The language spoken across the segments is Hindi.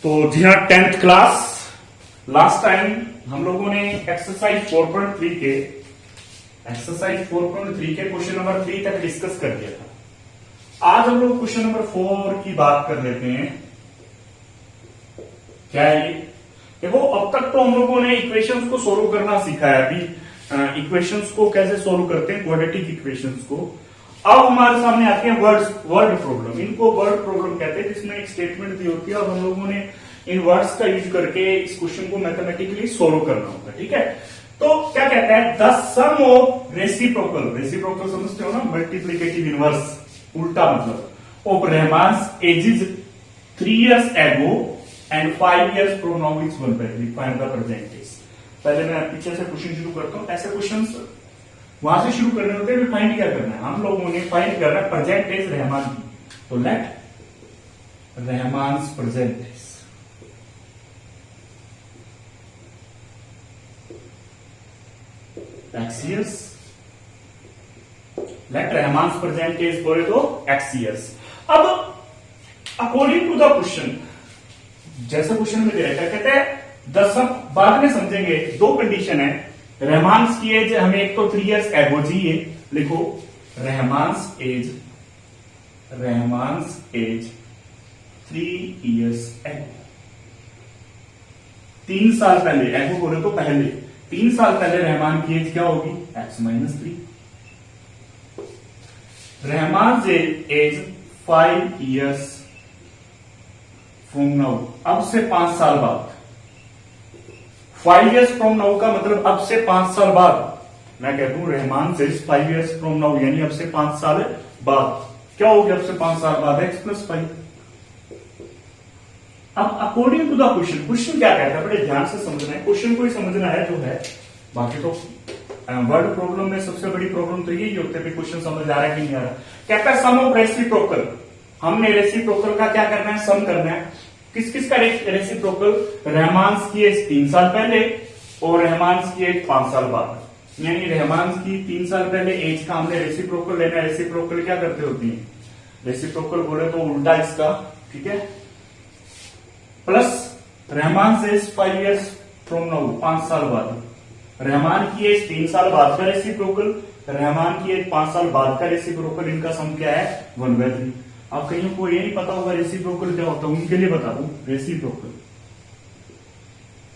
तो जी हाँ, 10th क्लास। लास्ट टाइम हम लोगों ने एक्सरसाइज 4.3 के क्वेश्चन नंबर 3 तक डिस्कस कर दिया था। आज हम लोग क्वेश्चन नंबर 4 की बात कर लेते हैं। क्या है ये? देखो, अब तक तो हम लोगों ने इक्वेशंस को सोल्व करना सीखा है। अभी इक्वेशंस को कैसे सोल्व करते हैं, क्वाड्रेटिक इक्वेशंस को। अब हमारे सामने आते हैं वर्ड प्रॉब्लम। इनको वर्ड प्रॉब्लम कहते हैं, जिसमें एक स्टेटमेंट दी होती है और हम लोगों ने इन वर्ड्स का यूज करके इस क्वेश्चन को मैथमेटिकली सोल्व करना होता है। ठीक है, तो क्या कहता है, द सम ऑफ रेसिप्रोकल समझते हो ना, मल्टीप्लीकेटिव इनवर्स, उल्टा मतलब, of रहमान्स edges 3 years ago and 5 years from now is 1/3. Find the present is. पहले मैं पीछे से क्वेश्चन शुरू करता हूं। ऐसे क्वेश्चंस वहां से शुरू करने होते हैं। फाइंड क्या करना है, हम लोगों ने फाइंड करना है प्रेजेंट एज रहमान की। तो let Rahman's present age x years, let Rahman's present age बोले तो x years। अब अकॉर्डिंग टू द क्वेश्चन, जैसे क्वेश्चन में दिया क्या कहते हैं, 10 बाद में समझेंगे। दो कंडीशन है। रहमान्स की एज हमें एक तो 3 years एगो चाहिए, लिखो रहमान्स एज 3 years एगो, 3 साल पहले। एगो बोले तो पहले, 3 साल पहले रहमान की एज क्या होगी, x-3। Rahman age 5 years from now, अब से 5 साल बाद। 5 years फ्रॉम नाउ का मतलब अब से 5 साल बाद। मैं कहता हूं रहमान से 5 years फ्रॉम नाउ, यानी अब से 5 साल बाद। क्या हो गया अब से 5 साल बाद, x+5। अब अकॉर्डिंग टू द क्वेश्चन क्या कहता है, बड़े ध्यान से समझना है, क्वेश्चन को ही समझना है जो है। बाकी तो वर्ड प्रॉब्लम में सबसे बड़ी प्रॉब्लम तो यही होती है, क्वेश्चन समझ आ रहा है कि नहीं आ रहा। कहता है सम ऑफ रेसिप्रोकल। हमने रेसिप्रोकल का क्या करना है, सम करना है। किस किस का रेसिप्रोकल, रहमान्स की एज 3 साल पहले और रहमान्स की एज 5 साल बाद। यानी रहमान्स की 3 साल पहले एज का हमने रेसिप्रोकल लेना है। रेसिप्रोकल क्या करते होती है, रेसिप्रोकल बोले तो उल्टा इसका, ठीक है। प्लस रहमान से 5 years फ्रॉम नाउ, 5 साल बाद। रहमान की एज 3 साल बाद का रेसिप्रोकल, रहमान की एज 5 साल बाद का रेसिप्रोकल, इनका सम क्या है, 1/3। अब कहीं को ये नहीं पता होगा रेसिप्रोकल क्या होता है, उनके लिए बता दूं।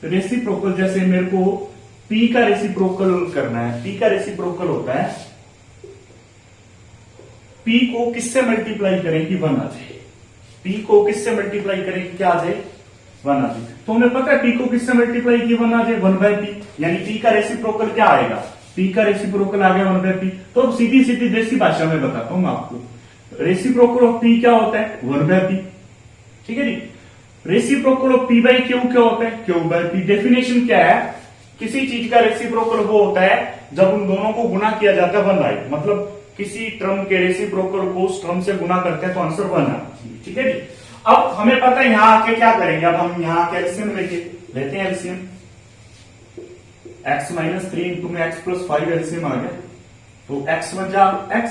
रेसिप्रोकल जैसे मेरे को P का रेसिप्रोकल करना है। P का रेसिप्रोकल होता है, P को किससे मल्टीप्लाई करेंगे, 1 आ जाए। P को किससे मल्टीप्लाई करेंगे, क्या आ जाए, 1 आ जाए। तो हमें पता है P को किससे मल्टीप्लाई की 1 आ जाए, 1/P। यानी P का रेसिप्रोकल क्या आएगा, P का रेसिप्रोकल आ गया 1/P। तो अब सीधी सीधी देसी भाषा में बताता हूं आपको, रेसिप्रोकल ऑफ P क्या होता है, 1/P। ठीक है जी। Reciprocal of P by Q क्या होता है, Q/P। डेफिनेशन क्या है, किसी चीज का रेसिप्रोकल वो होता है जब उन दोनों को गुना किया जाता है 1/, मतलब किसी टर्म के रेसिप्रोकल को उस टर्म से गुना करते हैं तो आंसर 1 आना चाहिए। ठीक है जी। अब हमें पता है यहां आके क्या करेंगे, अब हम यहां के एलसीएम लेते हैं। एलसीएम x-3 इंटू में x+5 एलसीएम आ गया, तो x बन जा x।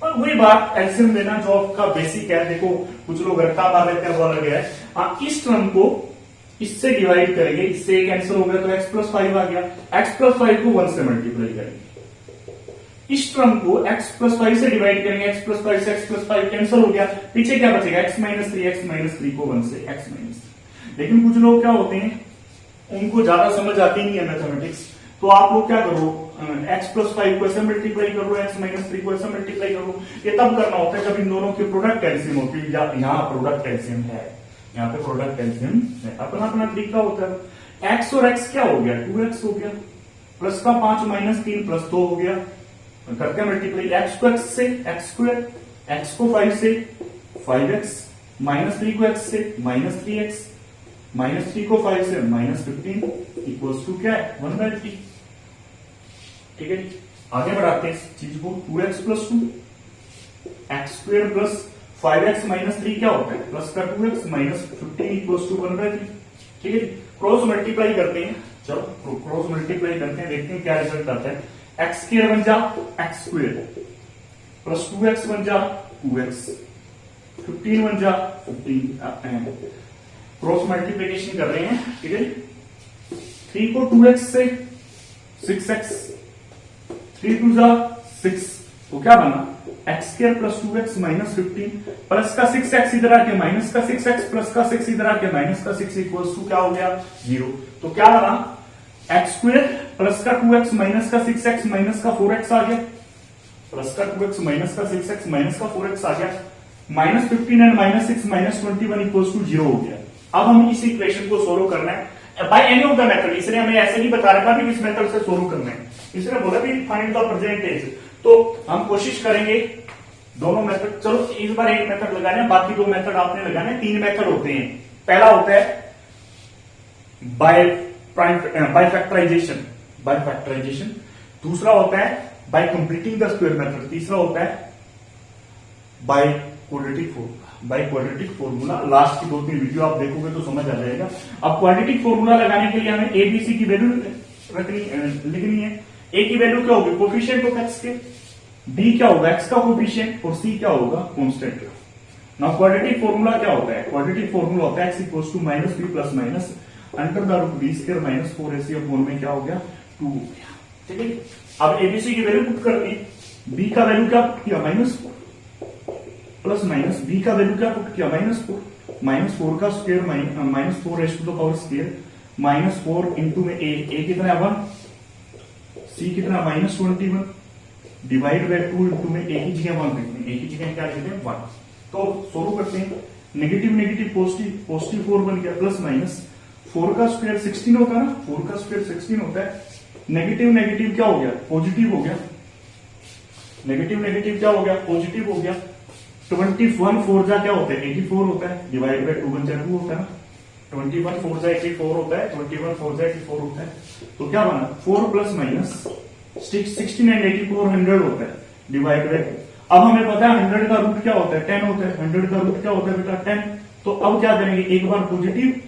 और वही बात, एलसीएम लेना जो आपका बेसिक है। देखो कुछ लोग रट्टा मार लेते हैं, वो अलग है। इस टर्म को इससे डिवाइड करेंगे, इससे एक कैंसिल हो गया तो x+5 आ गया। x+5 को 1 से मल्टीप्लाई करेंगे, इस टर्म को x+5 से डिवाइड करेंगे, x+5 से x+5 कैंसिल हो गया, पीछे क्या बचेगा, x-3 को 1 से x-3। लेकिन कुछ लोग क्या होते हैं, उनको ज्यादा समझ आती नहीं है मैथमेटिक्स, तो आप लोग क्या करो, x+5 को ऐसे मल्टीप्लाई करो, x-3 को ऐसे मल्टीप्लाई करो। ये तब करना होता है जब इन दोनों की प्रोडक्ट एलसीएम होती है। यहाँ प्रोडक्ट एलसीएम है, यहाँ पे प्रोडक्ट एलसीएम है, अपना अपना तरीका होता है। x और x क्या हो गया, 2x हो गया, प्लस का 5 -3 +2 हो गया। करते हैं मल्टीप्लाई, x को x से x², x को 5 से 5x, -3 को x से -3x, -3 को 5 से -15 इक्वल्स टू क्या है, 1/3। ठीक है, आगे बढ़ाते हैं इस चीज को। 2x + 2 x² + 5x -3 क्या होता है, प्लस का 2x -15 इक्वल्स टू 1/3। ठीक है, क्रॉस मल्टीप्लाई करते हैं। चलो क्रॉस मल्टीप्लाई करते हैं, देखते हैं क्या रिजल्ट आता है। x² बन जा x² प्लस 2x बन जा 2x, 15 बन जा 15, क्रॉस मल्टीप्लीकेशन कर रहे हैं, ठीक है। 3 को 2x से 6x, 3 टू जा 6, तो क्या बना x² plus 2x minus 15 plus का 6x इधर आके माइनस का 6x प्लस का 6 इधर आके माइनस का 6 इक्वल्स टू क्या हो गया 0। तो क्या बना x² प्लस का 2x माइनस का 6x माइनस का 4x आ गया, प्लस का 2x माइनस का 6x माइनस का 4x आ गया, minus 15 and minus 6 minus 21 equals to 0 हो गया। अब हम इस इक्वेशन को सोल्व करना है by any of the method, इसलिए हमें ऐसे नहीं बता रखा कि किस मेथड से सोल्व करना है, इसलिए बोला भी फाइंड द परसेंटेज। तो हम कोशिश करेंगे दोनों मेथड, चलो इस बार एक मेथड लगाने, बाकी 2 मेथड आपने लगाने। 3 मेथड होते हैं, पहला होता है बाय फैक्टराइजेशन, दूसरा होता है bye completing the square method, तीसरा होता है बाय क्वाड्रेटिक फॉर्मूला। लास्ट की 2-3 वीडियो आप देखोगे तो समझ आ जाएगा। अब क्वाड्रेटिक फॉर्मूला लगाने के लिए हमें एबीसी की वैल्यू लिखनी है। ए की वैल्यू क्या होगी कोफिशिएंट ऑफ एक्स के, बी क्या होगा एक्स का कोफिशिएंट, और सी क्या होगा कांस्टेंट। नाउ क्वाड्रेटिक फॉर्मूला क्या होता है, क्वाड्रेटिक फॉर्मूला होता है X equals to minus B plus minus under the root B square minus 4ac upon में क्या हो गया 2 हो गया, ठीक है। अब एबीसी की वैल्यू पुट कर दी, बी का वैल्यू क्या पुट किया -4 प्लस माइनस, बी का वैल्यू क्या पुट किया -4 का square minus 4 raise to the power square -4 into में ए कितना है 1, सी कितना -21 डिवाइड बाय 2 इंटू में ए की जगह 1 लिखते हैं, ए की जगह क्या लिखते हैं 1। तो सोल्व करते हैं, नेगेटिव पॉजिटिव 4 बन गया प्लस माइनस 4 का स्क्वायर 16 होता है ना, 4 का स्क्वायर 16 होता है, नेगेटिव क्या हो गया पॉजिटिव हो गया, नेगेटिव क्या हो गया पॉजिटिव हो गया। 21 4 जा क्या होता है 84 होता है, डिवाइड बाय 2 बन जाए 2 होता है ना, 21 4 जा 84 होता है, 21 4 जा 84 होता है। तो क्या बना 4 प्लस माइनस 16 एंड 84 100 होता है, डिवाइड बाय 2। अब हमें पता है 100 का रूट क्या होता है 10 होता है, 100 का रूट क्या होता है बेटा 10। तो अब क्या करेंगे, एक बार पॉजिटिव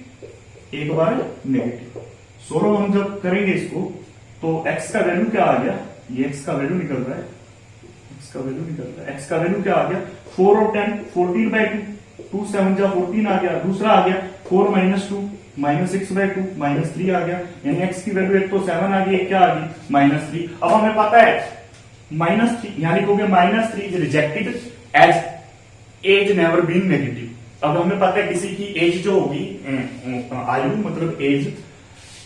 एक बार नेगेटिव। सोलो हम जब करेंगे इसको तो x का वैल्यू क्या आ गया, ये x का वैल्यू निकल रहा है, x का वैल्यू क्या आ गया 4 और 10 14 बाय 2 2 7 जा 14 आ गया। दूसरा आ गया 4 माइनस 2 -6 बाय 2 -3 आ गया, यानी x की वैल्यू एक तो 7 आ गई, एक क्या आ गई -3। अब हमें पता है -3 यानी लिखोगे -3 is rejected as age never been negative. अब हमें पता है किसी की एज जो होगी आयु मतलब एज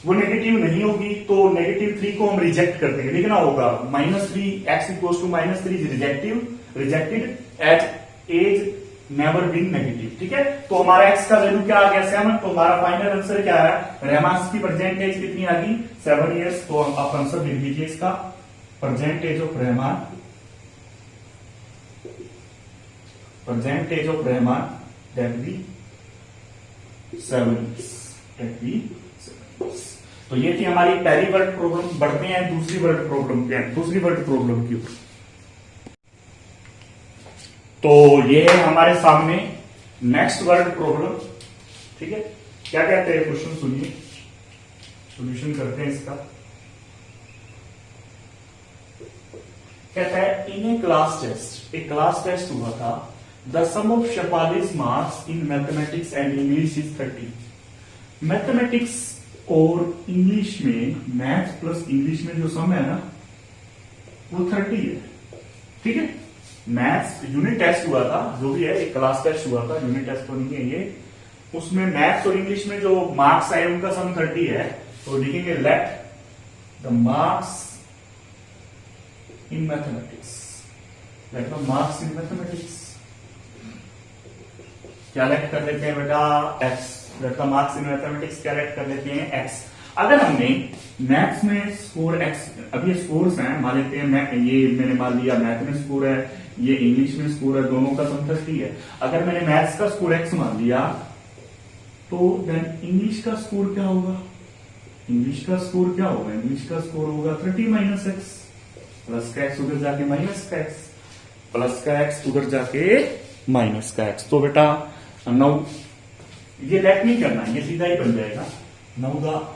वो नेगेटिव नहीं होगी, तो -3 को हम रिजेक्ट कर देंगे, लिखना होगा -3 x equals to -3 is rejected at age never been negative, ठीक है। तो हमारा x का वैल्यू क्या आ गया 7। तो हमारा फाइनल आंसर क्या है, रहमास की प्रेजेंट एज कितनी आ गई 7 इयर्स। तो आप आंसर लिख दीजिए इसका, present age of Rahman that be 7 years. तो ये थी हमारी पहली वर्ड प्रॉब्लम। बढ़ते हैं दूसरी वर्ड प्रॉब्लम की ओर। तो ये है हमारे सामने नेक्स्ट वर्ड प्रॉब्लम, ठीक है। क्या कहते हैं क्वेश्चन सुनिए, सॉल्यूशन करते हैं इसका। कहता है इन ए क्लास टेस्ट हुआ था, the sum of Shefali's marks in mathematics and English is 30। Mathematics और इंग्लिश में, मैथ्स प्लस इंग्लिश में जो सम है ना वो 30 है, ठीक है। मैथ्स यूनिट टेस्ट हुआ था, जो भी है एक क्लास टेस्ट हुआ था, यूनिट टेस्ट तो नहीं है ये। उसमें मैथ्स और इंग्लिश में जो मार्क्स आए उनका सम 30 है। तो लिखेंगे let the marks in mathematics, क्या लेट कर लेते हैं बेटा x, let the marks in mathematics क्या लेट कर लेते हैं x। अगर हमने मैथ्स में स्कोर x, अब ये स्कोर्स हैं मान लेते हैं, ये मैंने मान लिया मैथ में स्कोर है, ये इंग्लिश में स्कोर है, दोनों का सम 30 है। अगर मैंने मैथ्स का स्कोर x मान लिया तो देन इंग्लिश का स्कोर क्या होगा, इंग्लिश का स्कोर होगा 30 माइनस एक्स, प्लस का एक्स उधर जाके माइनस का एक्स, प्लस का एक्स उधर जाके माइनस का एक्स। तो बेटा 9, ये लेट नहीं करना, ये सीधा ही बन जाएगा 9 the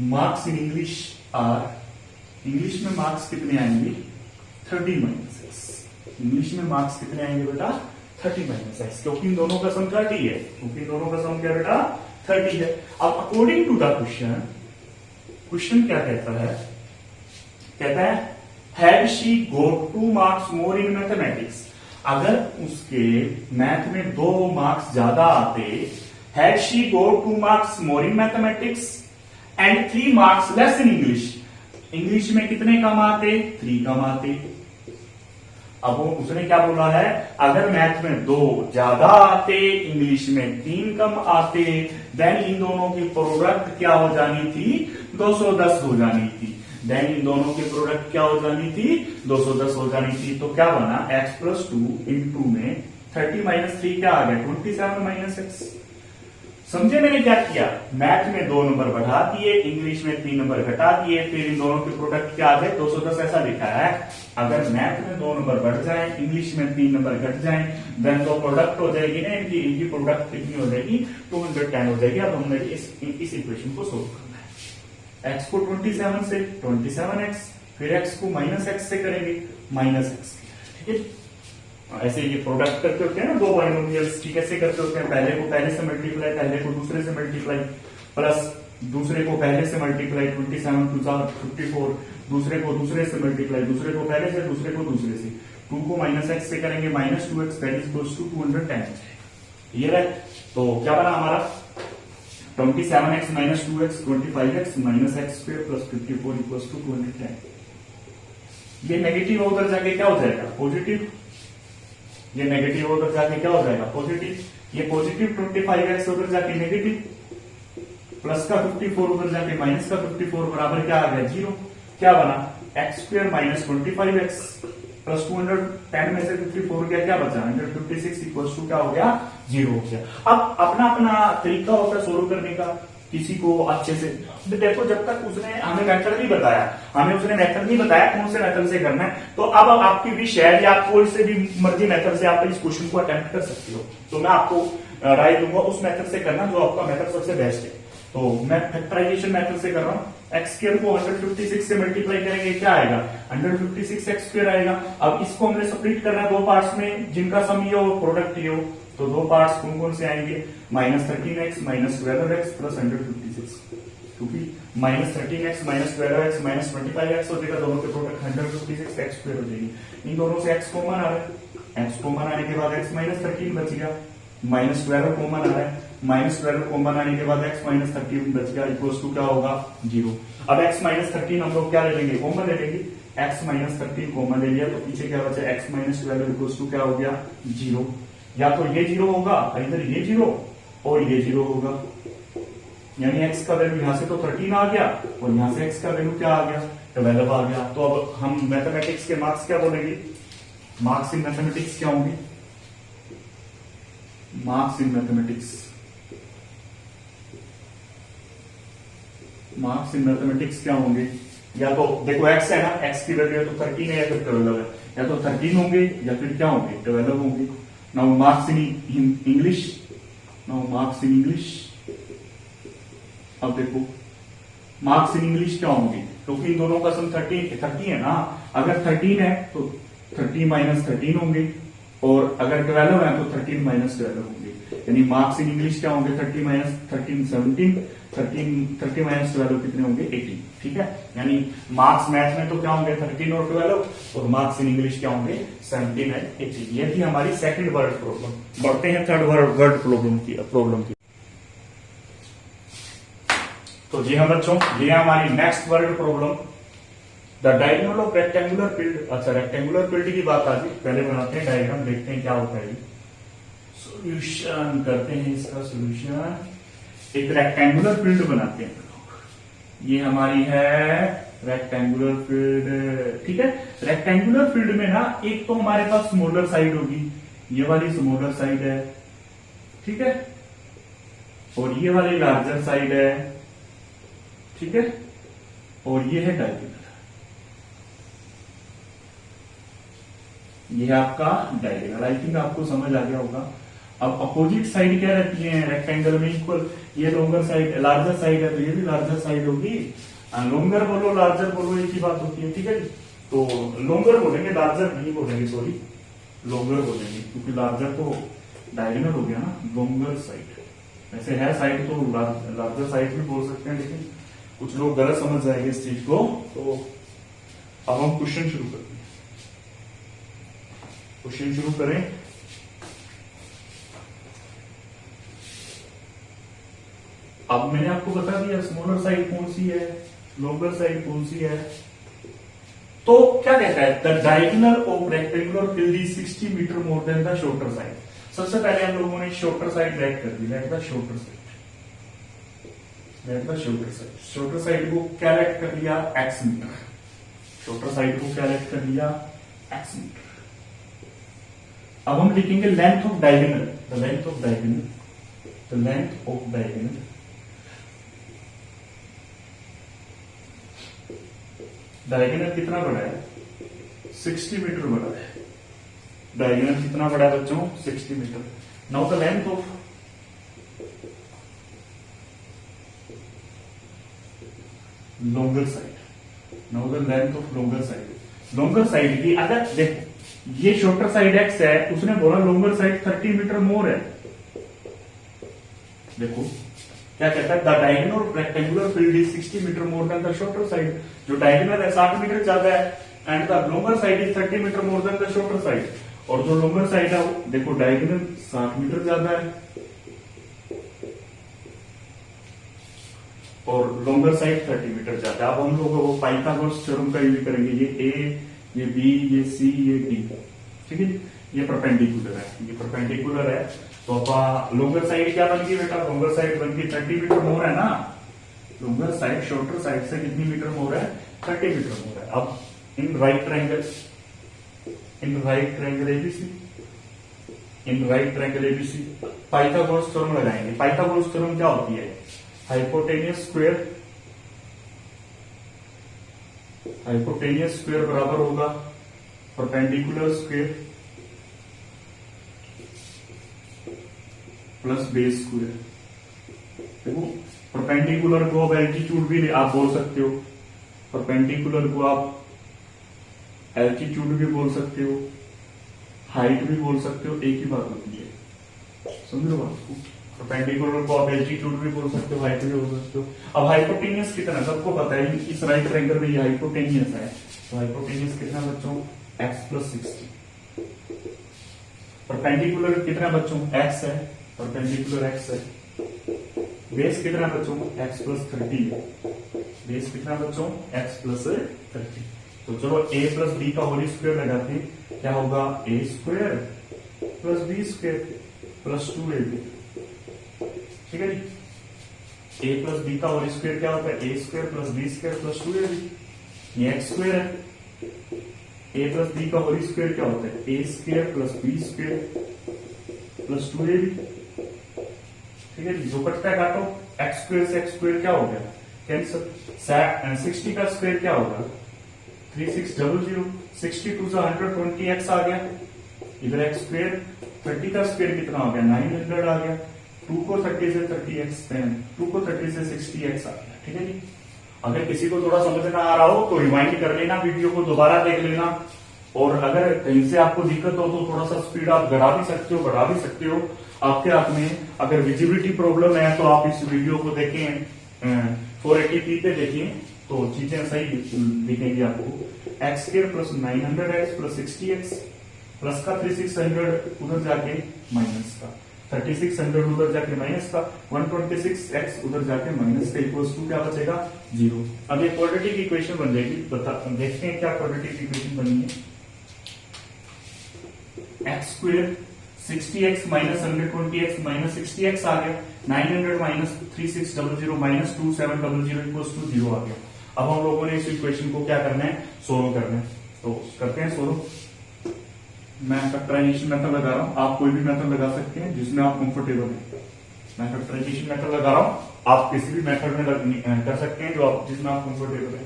marks in English are, English में मार्क्स कितने आएंगे 30 माइनस एक्स, इंग्लिश में मार्क्स कितने आएंगे बेटा 30 माइनस एक्स, क्योंकि इन दोनों का सम 30 है, क्योंकि इन दोनों का सम क्या बेटा 30 है। अब अकॉर्डिंग टू द क्वेश्चन क्या कहता है, कहता है had she got 2 marks more in mathematics, अगर उसके मैथ में 2 मार्क्स ज्यादा आते, had she got 2 marks more in mathematics and 3 marks less in English, English में कितने कम आते, 3 कम आते। अब वो उसने क्या बोला है, अगर मैथ में 2 ज्यादा आते, इंग्लिश में 3 कम आते, देन इन दोनों की प्रोडक्ट क्या हो जानी थी, 210 हो जानी थी। देन इन दोनों की प्रोडक्ट क्या हो जानी थी, 210 हो जानी थी। तो क्या बना, x प्लस 2 इन 2 में 30 माइनस 3 क्या आ गया, 27 माइनस एक्स। समझे मैंने क्या किया, मैथ में 2 नंबर बढ़ा दिए, इंग्लिश में 3 नंबर घटा दिए, फिर इन दोनों के प्रोडक्ट क्या आ गए, 210 ऐसा लिखा है। अगर मैथ में 2 नंबर बढ़ जाए, इंग्लिश में 3 नंबर घट जाए, देन तो प्रोडक्ट हो जाएगी ना इनकी प्रोडक्ट कितनी हो जाएगी, 210 हो जाएगी। अब हमने इस इक्वेशन को सोल्व करना है, x को 27 से 27x, फिर x को माइनस एक्स से करेंगे, माइनस एक्स, ठीक है। ऐसे ये प्रोडक्ट करते होते हैं ना 2 बाइनोमियल्स की, कैसे करते होते हैं, पहले को पहले से मल्टीप्लाई, पहले को दूसरे से मल्टीप्लाई, प्लस दूसरे को पहले से मल्टीप्लाई, 27 2 54, दूसरे को दूसरे से मल्टीप्लाई, दूसरे को पहले से, दूसरे को दूसरे से, 2 को माइनस एक्स से करेंगे, minus 2x that is equals to 210। ये रहे, तो क्या बना हमारा 27x minus 2x 25x minus x square plus 54 equals to 210। ये नेगेटिव उधर जाके क्या हो जाएगा, पॉजिटिव, ये नेगेटिव उधर जाके क्या हो जाएगा, पॉजिटिव, ये पॉजिटिव 25x उधर जाके नेगेटिव, प्लस का 54 उधर जाके माइनस का 54 बराबर क्या आ गया, 0। क्या बना, x square minus 25x plus 210 में से 54 गया, क्या बचा 156 इक्वल्स टू क्या हो गया, 0 हो गया। अब अपना अपना तरीका होता है सोल्व करने का, किसी को अच्छे से देखो, जब तक उसने हमें मेथड नहीं बताया, हमें उसने मेथड नहीं बताया कौन से मेथड से करना है, तो अब आपकी विश है या आप कोई से भी मर्जी मेथड से आप इस क्वेश्चन को अटेम्प्ट कर सकते हो। तो मैं आपको राय दूंगा उस मेथड से करना जो आपका मेथड सबसे बेस्ट है। तो मैं फैक्टराइजेशन मेथड से कर रहा हूँ, एक्स स्क्वायर को 156 से मल्टीप्लाई करेंगे, क्या आएगा 156 एक्स स्क्वायर आएगा। अब इसको हमने स्प्लिट करना है 2 पार्ट्स में, जिनका सम ये हो प्रोडक्ट ये हो, तो 2 पार्ट्स कौन कौन से आएंगे, minus 13x minus 12x plus 156, क्योंकि minus 13x minus 12x minus 25x हो जाएगा, दोनों के प्रोडक्ट 156 एक्स स्क्वायर हो जाएगी। इन दोनों से x कॉमन आ रहा है, x कॉमन आने के बाद x माइनस 13 बच गया, माइनस 12 कॉमन आ रहा है, माइनस 12 कॉमन आने के बाद x माइनस 13 बच गया, इक्वल्स टू क्या होगा, 0। अब x माइनस 13 हम लोग क्या ले लेंगे, कॉमन ले लेंगे, x माइनस 13 कॉमन ले लिया, तो पीछे क्या बचा, x माइनस 12 इक्वल्स टू क्या हो गया, 0। या तो ये 0 होगा, इधर ये 0 और ये 0 होगा, यानी x का वैल्यू यहां से तो 13 आ गया और यहां से x का वैल्यू क्या आ गया, 12 आ गया। तो अब हम मैथमेटिक्स के मार्क्स क्या बोलेंगे, मार्क्स इन मैथमेटिक्स क्या होंगे, marks in mathematics, marks in mathematics क्या होंगे, या तो देखो x है ना, x की वैल्यू तो 13 है या फिर 12 है, या तो 13 होंगे या फिर क्या होंगे, 12 होंगे। Now marks in English, now marks in English, अब देखो मार्क्स इन इंग्लिश क्या होंगे, क्योंकि इन दोनों का सम 30 है ना, अगर 13 है तो 30 माइनस 13 होंगे, और अगर 12 है तो 13 माइनस 12 होंगे, यानी मार्क्स इन इंग्लिश क्या होंगे, 30 माइनस 13 17, 30 माइनस 12 कितने होंगे, 18, ठीक है। यानी मार्क्स मैथ में तो क्या होंगे 13 और 12, और मार्क्स इन इंग्लिश क्या होंगे 17 एंड 18। ये थी हमारी सेकंड वर्ड प्रॉब्लम। बढ़ते हैं थर्ड वर्ड प्रॉब्लम की। तो जी हाँ बच्चों, ये हमारी next word problem, the diagonal of rectangular field. अच्छा, रेक्टेंगुलर फील्ड की बात आ गई, पहले बनाते हैं डायग्राम, देखते हैं क्या होता है। सॉल्यूशन करते हैं इसका सॉल्यूशन, एक रेक्टेंगुलर फील्ड बनाते हैं। ये हमारी है रेक्टेंगुलर फील्ड, ठीक है। रेक्टेंगुलर फील्ड में ना एक तो हमारे पास स्मॉलर साइड होगी, ये वाली स्मॉलर साइड है, ठीक है, और ये वाली लार्जर साइड है, ठीक है, और ये है डायगोनल, ये है आपका डायगोनल। आई थिंक आपको समझ आ गया होगा। अब अपोजिट साइड क्या रहती है रेक्टेंगल में, इक्वल, ये लोंगर साइड लार्जर साइड है तो ये भी लार्जर साइड होगी, लोंगर बोलो लार्जर बोलो एक ही बात होती है, ठीक है। तो लोंगर बोलेंगे, लार्जर नहीं बोलेंगे, सॉरी, लोंगर हो जाएंगे, क्योंकि लार्जर तो डायगोनल हो गया ना, लोंगर साइड। वैसे है साइड तो लार्जर साइड भी बोल सकते हैं, लेकिन कुछ लोग गलत समझ जाएंगे इस चीज को। तो अब हम क्वेश्चन शुरू करते हैं। क्वेश्चन शुरू करें। अब मैंने आपको बता दिया स्मॉलर साइड कौन सी है, लोंगर साइड कौन सी है। तो क्या कहता है, the diagonal of rectangular field the 60 metre more than the shorter side. सबसे पहले हम लोगों ने शॉर्टर साइड लेट कर दी, let the shorter side, let the shorter side. Shorter side को क्या लेट कर लिया, x मीटर। शॉर्टर साइड को क्या लेट कर लिया, x मीटर। अब हम लिखेंगे length of diagonal, the length of diagonal, the length of diagonal. Diagonal कितना बड़ा है, 60 मीटर बड़ा है। डायगोनल कितना बड़ा है बच्चों, 60 metre. Now the length of longer side, now the length of longer side. Longer side की अगर देखो ये शॉर्टर साइड x है, उसने बोला लोंगर साइड 30 मीटर मोर है। देखो क्या कहता है, the diagonal rectangular field is 60 metre more than the shorter side. जो डायगोनल है 60 मीटर ज्यादा है, and the longer side is 30 metre more than the shorter side. और जो लोंगर साइड है देखो डायगोनल 60 मीटर ज्यादा है और लोंगर साइड 30 मीटर ज्यादा है। अब हम लोग वो पाइथागोरस थ्योरम का यूज करेंगे। ये ए, ये बी, ये सी, ये डी, ठीक है। ये परपेंडिकुलर है, ये परपेंडिकुलर है। तो अब लोंगर साइड क्या बन गई बेटा, लोंगर साइड बन गई 30 मीटर मोर है ना। लोंगर साइड शॉर्टर साइड से कितनी मीटर मोर है, 30 मीटर मोर है। अब in right triangle, in right triangle ABC, in right triangle ABC Pythagoras theorem लगाएंगे। पाइथागोरस थ्योरम क्या होती है, हाइपोटेनियस स्क्वायर, हाइपोटेनियस स्क्वायर बराबर होगा perpendicular square plus base square. देखो परपेंडिकुलर को अब एल्टीट्यूड भी आप बोल सकते हो, परपेंडिकुलर को आप एल्टीट्यूड भी बोल सकते हो, हाइट भी बोल सकते हो, एक ही बात होती है, समझ लो बात को। परपेंडिकुलर को आप एल्टीट्यूड भी बोल सकते हो, हाइट भी बोल सकते हो। अब हाइपोटेनियस कितना, सबको पता है इस राइट ट्रायंगल में ये हाइपोटेनियस है। तो हाइपोटेनियस कितना बच्चों, x प्लस 60। परपेंडिकुलर कितना बच्चों, x है, परपेंडिकुलर x है। बेस कितना बच्चों, x प्लस 30 है। बेस कितना बच्चों, x प्लस 30। तो चलो a प्लस बी का होल स्क्वायर लगाते हैं, क्या होगा, a square plus b square plus 2ab, ठीक है जी। a प्लस बी का होल स्क्वायर क्या होता है, a square plus b square plus 2ab। ये x स्क्वायर है, a प्लस बी का होल स्क्वायर क्या होता है, a square plus b square plus 2ab, ठीक है जी। जो कटता है काटो, x स्क्वायर से x स्क्वायर क्या हो गया, कैंसिल। 60 का स्क्वायर क्या होगा, 3600, 62 से 120x आ गया। इधर x स्क्वायर, 30 का स्क्वायर कितना हो गया, 900 आ गया। 2 को 30 से 30x, 2 को 30 से 60x आ गया, ठीक है जी। अगर किसी को थोड़ा समझ ना आ रहा हो तो रिवाइंड कर लेना, वीडियो को दोबारा देख लेना। और अगर कहीं से आपको दिक्कत हो तो थोड़ा सा स्पीड आप बढ़ा भी सकते हो, बढ़ा भी सकते हो, आपके हाथ में। अगर विजिबिलिटी प्रॉब्लम है तो आप इस वीडियो को देखें 480p पे देखिए, तो चीजें सही दिखेंगी आपको। X square plus 900x plus 60x plus का 3600 उधर जाके माइनस का, 3600 उधर जाके माइनस का, 126x उधर जाके माइनस का, इक्वल्स टू क्या बचेगा, 0। अब ये क्वाड्रेटिक इक्वेशन बन जाएगी। देखते हैं क्या क्वाड्रेटिक इक्वेशन बनी है। X square 60x minus 120x minus 60x आ गया, 900 माइनस 3600 माइनस 2700 इक्वल्स टू 0 आ गया। अब हम लोगों ने इस इक्वेशन को क्या करना है, सोल्व करना है। तो करते हैं सोल्व। मैं फैक्टराइजेशन मेथड लगा रहा हूं, आप कोई भी मेथड लगा सकते हैं जिसमें आप कंफर्टेबल हैं। मैं फैक्टराइजेशन मेथड लगा रहा हूं, आप किसी भी मेथड में कर सकते हैं जो आप जिसमें आप कंफर्टेबल है।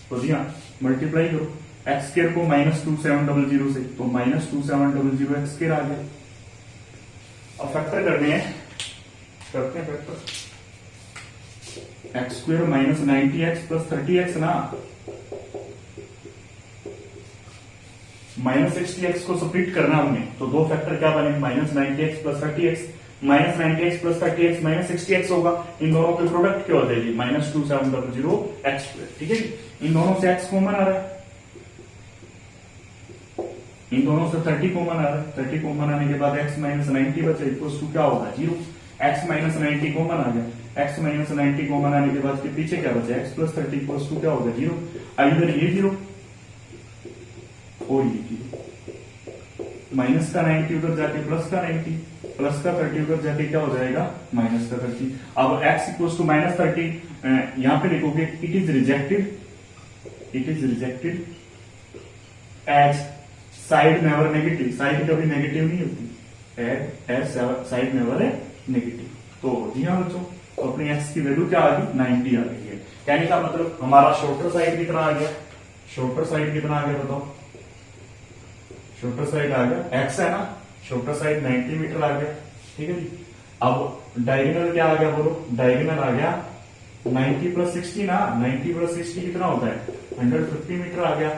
तो जी हाँ, मल्टीप्लाई करो एक्स स्क्वायर को माइनस 2700 से, तो माइनस 2700 एक्स स्क्वायर आ गया। अब फैक्टर करने हैं, करते हैं factor. X square minus 90x plus 30x ना, -60x को स्प्लिट करना हमने, तो दो फैक्टर क्या बने, -90x plus 30x, -90x plus 30x -60x होगा। इन दोनों के प्रोडक्ट क्या हो जाएगी, -2700x²। ठीक है जी, इन दोनों से x कॉमन आ रहा है, इन दोनों से 30 कॉमन आ रहा है, 30 कॉमन आने के बाद x -90 बचा इक्वल्स टू क्या होगा, 0। x -90 कॉमन आ गया, x -90 कॉमन आने के बाद के पीछे क्या बचा, x प्लस 30 इक्वल्स टू क्या होगा, 0। अब इधर ये 0 और ये 0, माइनस का 90 उधर जाके प्लस का 90, प्लस का 30 उधर जाके क्या हो जाएगा, माइनस का 30। अब x इक्वल्स टू -30 यहां पे लिखोगे, it is rejected, it is rejected as side never negative, side कभी नेगेटिव नहीं होती, एज साइड नेवर है नेगेटिव। तो जी हाँ बच्चों, तो अपनी x की वैल्यू क्या आ गई, 90 आ गई है। कहने का मतलब हमारा शॉर्टर साइड कितना आ गया, शॉर्टर साइड कितना आ गया बताओ, शॉर्टर साइड आ गया x है ना, शॉर्टर साइड 90 मीटर आ गया। ठीक है जी, अब डायगोनल क्या आ गया बोलो, डायगोनल आ गया 90 प्लस 60 ना, 90 प्लस 60 कितना होता है, 150 मीटर आ गया।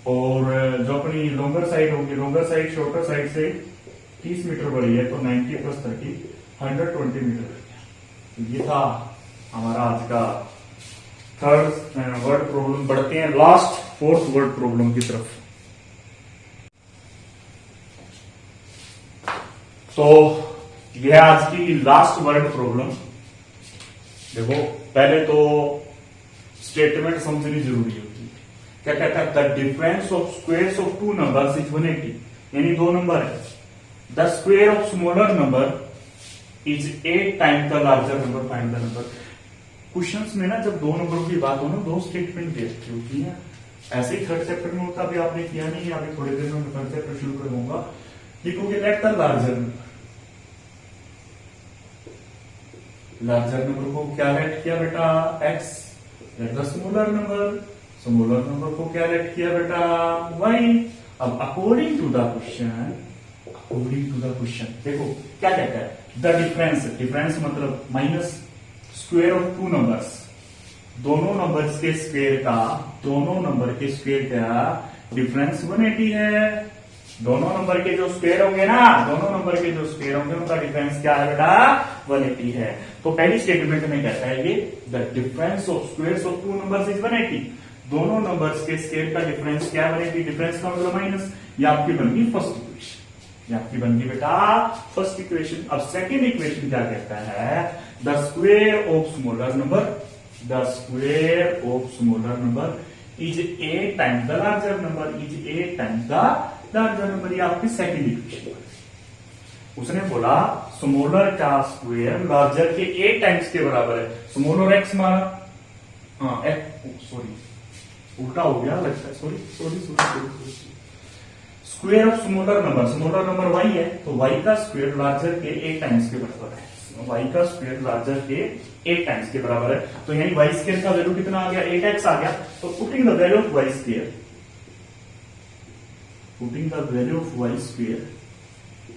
और जो अपनी लॉन्गर साइड होगी, लॉन्गर साइड शॉर्टर साइड से 30 मीटर बड़ी है, तो 90 प्लस 30 120 मीटर। ये था हमारा आज का थर्ड वर्ड प्रॉब्लम। बढ़ते हैं लास्ट फोर्थ वर्ड प्रॉब्लम की तरफ। तो यह आज की लास्ट वर्ड प्रॉब्लम। देखो पहले तो स्टेटमेंट समझनी जरूरी होती है। क्या कहता है, the difference of squares of two numbers is 180, यानी दो नंबर है, the square of smaller number is 8 time the larger number, find the number. Questions में ना जब दो नंबरों की बात हो ना, दो स्टेटमेंट देखते होती है, ऐसे ही थर्ड चैप्टर में होता, अभी आपने किया नहीं, अभी थोड़ी देर में थर्ड चैप्टर शुरू करूंगा। लिखोगे let the larger number, larger number को क्या लेट किया बेटा, x, let the smaller number, smaller number को क्या लेट किया बेटा, y। अब according to the question, according to the question देखो क्या कहता है, द डिफरेंस, डिफरेंस मतलब minus square of two numbers, दोनों नंबर्स के स्क्वायर का, दोनों नंबर के स्क्वायर का डिफरेंस 180 है। दोनों नंबर के जो स्क्वायर होंगे ना, दोनों नंबर के जो स्क्वायर होंगे उनका डिफरेंस क्या है बेटा, 180 है। तो पहली स्टेटमेंट में कहता है ये, the difference of squares of two numbers is 180, दोनों नंबर्स के स्क्वायर का डिफरेंस क्या बनेगी, डिफरेंस का मतलब माइनस। ये आपकी बन गई फर्स्ट इक्वेशन, ये आपकी बन गई बेटा फर्स्ट इक्वेशन। अब सेकेंड इक्वेशन क्या कहता है, the square of smaller number, the square of smaller number is 8 times the larger number, is 8 times the larger number. ये आपकी सेकेंड इक्वेशन। उसने बोला स्मॉलर का स्क्वायर लार्जर के 8 टाइम्स के बराबर है। स्मॉलर एक्स माना, हाँ सॉरी उल्टा हो गया लगता है, sorry sorry sorry. Square of smaller number, smaller number y है, तो वाई का स्क्वायर लार्जर के 8 टाइम्स के बराबर है। वाई का स्क्वायर लार्जर के 8 टाइम्स के बराबर है, तो यानी वाई स्क्वायर का वैल्यू कितना आ गया, 8x आ गया। तो putting the value of y square, putting the value of y square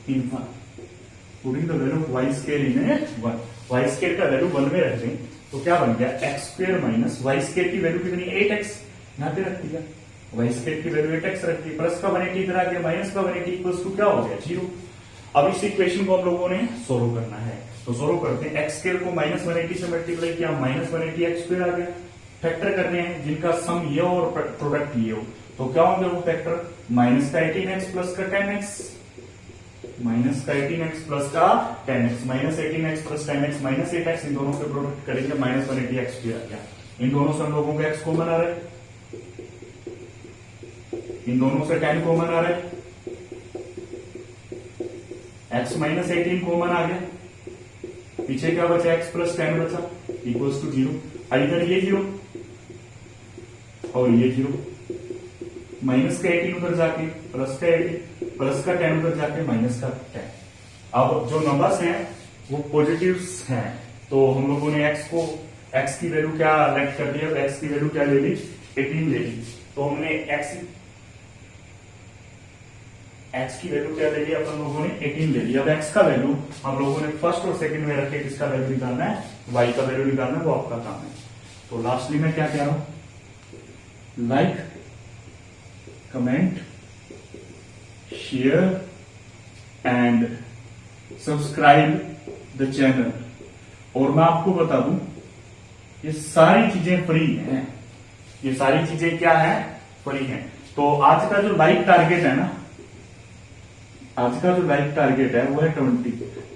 in 1, putting the value of y square in 1, y square का वैल्यू 1 में रख दें तो क्या बन गया, x square minus y square की वैल्यू कितनी, 8x यहां पे रख दिया, वाई स्क्वायर की वैल्यू 8x रख दी, प्लस का 180 इधर आ गया, माइनस का 180 इक्वल्स टू क्या हो गया, 0। अब इस इक्वेशन को हम लोगों ने सोल्व करना है, तो सोल्व करते हैं। एक्स स्क्वायर को -180 से मल्टीप्लाई किया, -180 एक्स स्क्वायर आ गया। फैक्टर करने हैं जिनका सम ये हो और प्रोडक्ट ये हो, तो क्या होंगे वो फैक्टर, माइनस का 18x प्लस का 10x, माइनस का 18x प्लस का 10x, minus 18x plus 10x minus 8x, इन दोनों के प्रोडक्ट करेंगे, -180 एक्स स्क्वायर आ गया। इन दोनों से हम लोगों को x कॉमन आ रहा है, इन दोनों से 10 कॉमन आ रहा है, x माइनस 18 कॉमन आ गया, पीछे क्या बचा, x प्लस 10 बचा, इक्वल्स टू 0। इधर ये 0 और ये 0, माइनस का 18 उधर जाके प्लस का 18, प्लस का 10 उधर जाके माइनस का 10। अब जो नंबर्स हैं वो पॉजिटिव्स हैं, तो हम लोगों ने x की वैल्यू क्या लेट कर दिया, x की वैल्यू क्या ले ली, 18 ले ली। तो हमने x की वैल्यू क्या ले ली, अपन लोगों ने 18 ले ली। अब x का वैल्यू हम लोगों ने फर्स्ट और सेकंड में रखे, किसका वैल्यू निकालना है, y का वैल्यू निकालना है, वो आपका काम है। तो लास्टली मैं क्या कह रहा हूं, like, comment share and subscribe the channel. और मैं आपको बता दूं, ये सारी चीजें फ्री हैं, ये सारी चीजें क्या है, फ्री हैं। तो आज का जो लाइक टारगेट है ना, आज का जो लाइक टारगेट है वो है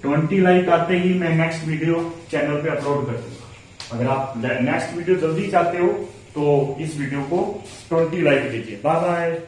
20 लाइक आते ही मैं नेक्स्ट वीडियो चैनल पे अपलोड कर दूंगा। अगर आप नेक्स्ट वीडियो जल्दी चाहते हो तो इस वीडियो को 20 लाइक दीजिए। Bye bye.